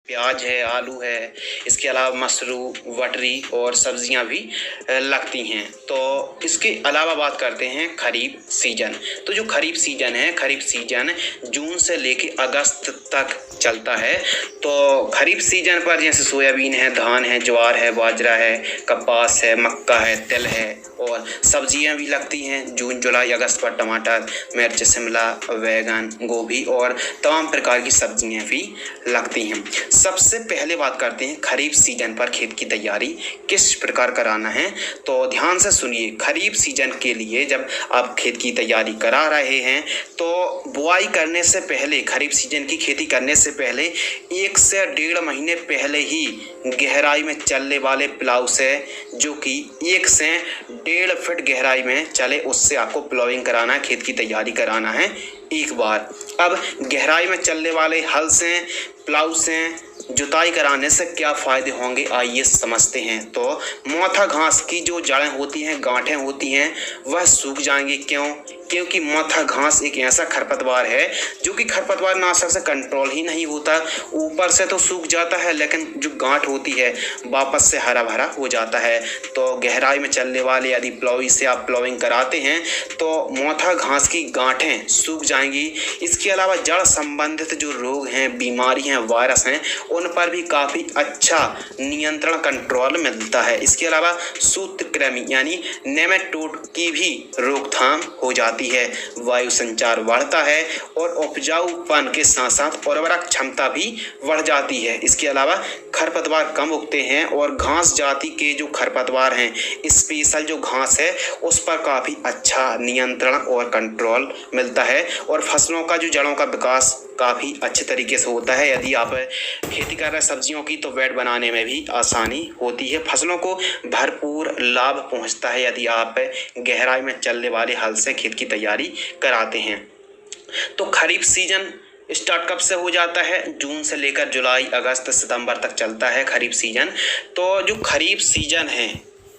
प्याज है, आलू है, इसके अलावा मशरूम, वटरी और सब्जियां भी लगती हैं। तो इसके अलावा बात करते हैं खरीफ सीजन। तो जो खरीफ सीजन है, खरीफ सीजन जून से लेके अगस्त तक चलता है। तो खरीफ सीजन पर जैसे सोयाबीन है, धान है, ज्वार है, बाजरा है, कपास है, मक्का है, तिल है और सब्जियां भी लगती हैं। जून, जुलाई, अगस्त पर टमाटर, मिर्च, शिमला, बैगन, गोभी और तमाम प्रकार की सब्जियां भी लगती हैं। सबसे पहले बात करते हैं खरीफ सीजन पर खेत की तैयारी किस प्रकार कराना है। तो ध्यान से सुनिए, खरीफ सीजन के लिए जब आप खेत की तैयारी करा रहे हैं तो बुआई करने से पहले, खरीफ सीजन की खेती करने से पहले 1 से 1.5 महीने पहले ही गहराई में चलने वाले प्लाऊ से, जो कि 1 से 1.5 फीट गहराई में चले, उससे आपको प्लाउइंग कराना है, खेत की तैयारी कराना है एक बार। अब गहराई में चलने वाले हल से, प्लाऊ से जुताई कराने से क्या फ़ायदे होंगे, आइए समझते हैं। तो मोथा घास की जो जड़ें होती हैं, गांठें होती हैं, वह सूख जाएंगी। क्यों? क्योंकि मोथा घास एक ऐसा खरपतवार है जो कि खरपतवार नाशक से कंट्रोल ही नहीं होता। ऊपर से तो सूख जाता है लेकिन जो गांठ होती है वापस से हरा भरा हो जाता है। तो गहराई में चलने वाले यदि प्लावी से आप प्लाविंग कराते हैं तो मोथा घास की गांठें सूख जाएंगी। इसके अलावा जड़ संबंधित जो रोग हैं, बीमारी हैं, वायरस हैं, उन पर भी काफ़ी अच्छा नियंत्रण, कंट्रोल मिलता है। इसके अलावा सूत्रकृमि यानी नेमेटोड की भी रोकथाम हो जाती है। वायु संचार बढ़ता है और उपजाऊपन के साथ साथ उर्वरक क्षमता भी बढ़ जाती है। इसके अलावा खरपतवार कम उगते हैं और घास जाति के जो खरपतवार हैं, स्पेशल जो घास है, उस पर काफ़ी अच्छा नियंत्रण और कंट्रोल मिलता है और फसलों का जो जड़ों का विकास काफ़ी अच्छे तरीके से होता है। यदि आप खेती कर रहे सब्जियों की तो बेड बनाने में भी आसानी होती है। फसलों को भरपूर लाभ पहुंचता है यदि आप गहराई में चलने वाले हल से खेत की तैयारी कराते हैं। तो खरीफ सीजन स्टार्ट कब से हो जाता है? जून से लेकर जुलाई, अगस्त, सितंबर तक चलता है खरीफ सीजन। तो जो खरीफ सीजन है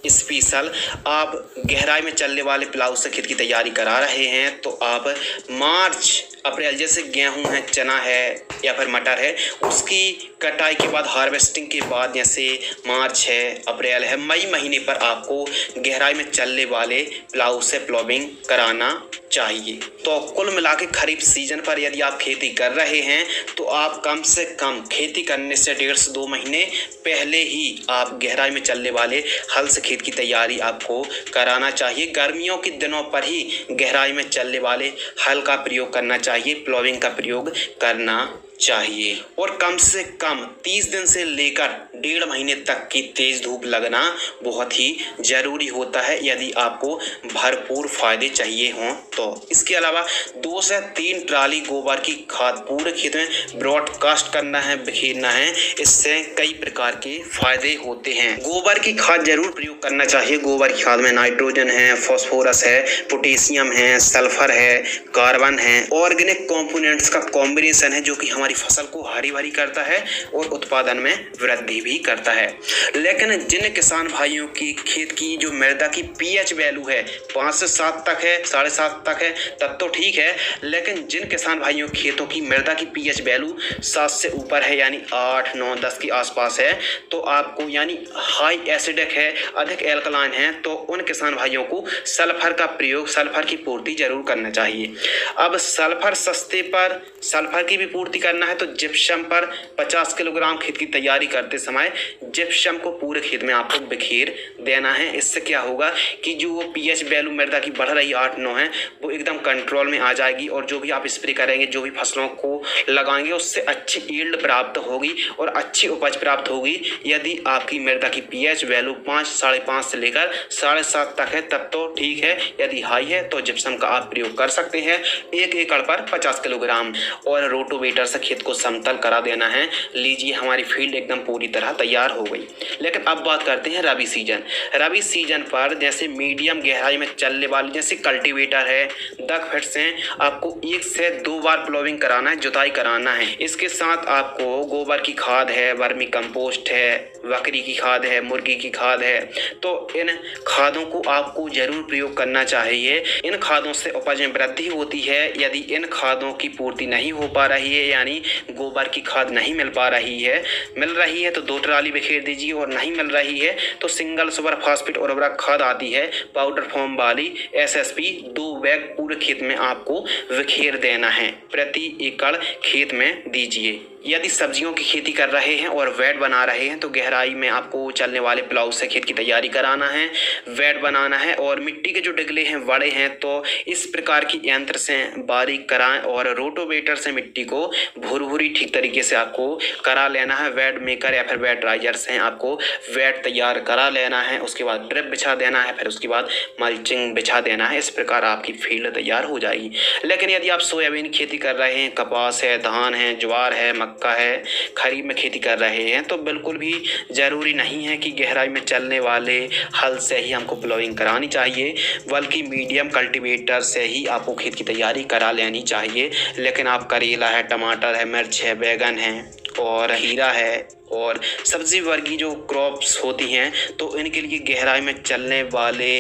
स्पेशल आप गहराई में चलने वाले प्लाऊ से खेत की तैयारी करा रहे हैं तो आप मार्च अप्रैल, जैसे गेहूं है, चना है या फिर मटर है, उसकी कटाई के बाद, हार्वेस्टिंग के बाद, जैसे मार्च है, अप्रैल है, मई महीने पर आपको गहराई में चलने वाले प्लाऊ से प्लाविंग कराना चाहिए। तो कुल मिला के खरीफ सीजन पर यदि आप खेती कर रहे हैं तो आप कम से कम खेती करने से 1.5 से 2 महीने पहले ही आप गहराई में चलने वाले हल से खेत की तैयारी आपको कराना चाहिए। गर्मियों के दिनों पर ही गहराई में चलने वाले हल का प्रयोग करना चाहिए, प्लाविंग का प्रयोग करना चाहिए। और कम से कम 30 दिन से लेकर 1.5 महीने तक की तेज धूप लगना बहुत ही जरूरी होता है यदि आपको भरपूर फायदे चाहिए हों तो। इसके अलावा 2 से 3 ट्राली गोबर की खाद पूरे खेत में ब्रॉडकास्ट करना है, बिखेरना है। इससे कई प्रकार के फायदे होते हैं। गोबर की खाद जरूर प्रयोग करना चाहिए। गोबर की खाद में नाइट्रोजन है, फास्फोरस है, पोटेशियम है, सल्फर है, कार्बन है, ऑर्गेनिक कंपोनेंट्स का कॉम्बिनेशन है जो कि हमारी फसल को हरी भरी करता है और उत्पादन में वृद्धि भी करता है। लेकिन जिन किसान भाइयों की खेत की जो मृदा की पीएच वैल्यू है 5 से 7 तक है, 7.5 तक है, तब तो ठीक है। लेकिन जिन किसान भाइयों खेतों की मृदा की पीएच वैल्यू 7 से ऊपर है, यानी 8, 9, 10 के आसपास है, तो आपको, यानी हाई एसिडिक है, अधिक एल्कलाइन है, तो उन किसान भाइयों को सल्फर का प्रयोग, सल्फर की पूर्ति जरूर करना चाहिए। अब सल्फर सस्ते पर सल्फर की भी पूर्ति करना है तो जिप्सम पर 50 किलोग्राम खेत की तैयारी करते समय जिप्सम को पूरे खेत में आपको बिखेर देना है। इससे क्या होगा कि जो वो पीएच वैल्यू मृदा की बढ़ रही 8-9 है, वो एकदम कंट्रोल में आ जाएगी और जो भी आप स्प्रे करेंगे, जो भी फसलों को लगाएंगे, उससे अच्छी यील्ड प्राप्त होगी और अच्छी उपज प्राप्त होगी। यदि आपकी मृदा की पीएच वैल्यू 5, 5.5 से लेकर 7.5 तक है तब तो ठीक है। यदि हाई है तो जिप्सम का आप प्रयोग कर सकते हैं 1 एकड़ पर 50 किलोग्राम। और रोटोवेटर से खेत को समतल करा देना है। लीजिए, हमारी फील्ड एकदम पूरी तरह तैयार हो गई। लेकिन अब बात करते हैं रबी सीजन। रबी सीजन पर जैसे मीडियम गहराई में चलने वाली जैसे कल्टीवेटर है, डग फिट्स हैं, आपको 1 से 2 बार प्लाविंग कराना है, जुताई कराना है। इसके साथ आपको गोबर की खाद है, वर्मी कंपोस्ट है, बकरी की खाद है, मुर्गी की खाद है, तो इन खादों को आपको जरूर प्रयोग करना चाहिए। इन खादों से उपज में वृद्धि होती है। यदि इन खादों की पूर्ति नहीं हो पा रही है, यानी यानी गोबर की खाद नहीं मिल पा रही है, मिल रही है तो 2 ट्राली बिखेर दीजिए, और नहीं मिल रही है तो सिंगल सुपर फास्फेट उर्वरक खाद आती है पाउडर फॉर्म वाली SSP 2 बैग पूरे खेत में आपको बिखेर देना है, प्रति एकड़ खेत में दीजिए। यदि सब्जियों की खेती कर रहे हैं और वेड बना रहे हैं तो गहराई में आपको चलने वाले प्लाऊ से खेत की तैयारी कराना है, वेड बनाना है। और मिट्टी के जो डिगले हैं बड़े हैं तो इस प्रकार की यंत्र से बारीक कराएं और रोटोवेटर से मिट्टी को भुरभुरी ठीक तरीके से आपको करा लेना है। वेड मेकर या फिर वेड राइजर से आपको वेड तैयार करा लेना है, उसके बाद ड्रिप बिछा देना है, फिर उसके बाद मल्चिंग बिछा देना है। इस प्रकार आपकी फील्ड तैयार हो जाएगी। लेकिन यदि आप सोयाबीन की खेती कर रहे हैं, कपास है, धान है, ज्वार है, मक्का है, खरीफ में खेती कर रहे हैं तो बिल्कुल भी ज़रूरी नहीं है कि गहराई में चलने वाले हल से ही हमको प्लोइंग करानी चाहिए, बल्कि मीडियम कल्टीवेटर से ही आपको खेत की तैयारी करा लेनी चाहिए। लेकिन आप करेला है, टमाटर है, मिर्च है, बैगन है और हीरा है और सब्जी वर्गीय जो क्रॉप्स होती हैं तो इनके लिए गहराई में चलने वाले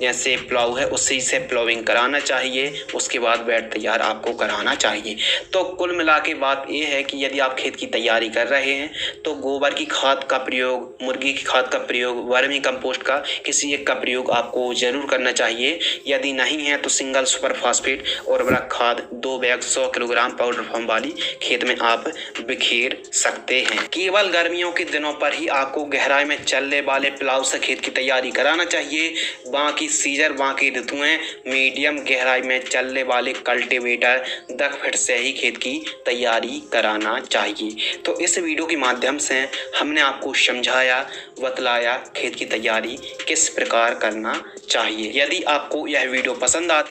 जैसे प्लाऊ है उसी से प्लाउइंग कराना चाहिए, उसके बाद बेड तैयार आपको कराना चाहिए। तो कुल मिला के बात ये है कि यदि आप खेत की तैयारी कर रहे हैं तो गोबर की खाद का प्रयोग, मुर्गी की खाद का प्रयोग, वर्मी कंपोस्ट का किसी एक का प्रयोग आपको ज़रूर करना चाहिए। यदि नहीं है तो सिंगल सुपर फास्फेट और उर्वरक खाद 2 बैग 100 किलोग्राम पाउडर फॉर्म वाली खेत में आप बिखेर सकते हैं। केवल गर्मियों के दिनों पर ही आपको गहराई में चलने वाले प्लाऊ से खेत की तैयारी कराना चाहिए। बाकी सीजन, बाकी ऋतुएं मीडियम गहराई में चलने वाले कल्टीवेटर 10 फीट से ही खेत की तैयारी कराना चाहिए। तो इस वीडियो के माध्यम से हमने आपको समझाया, बतलाया खेत की तैयारी किस प्रकार करना चाहिए। यदि आपको यह वीडियो पसंद आती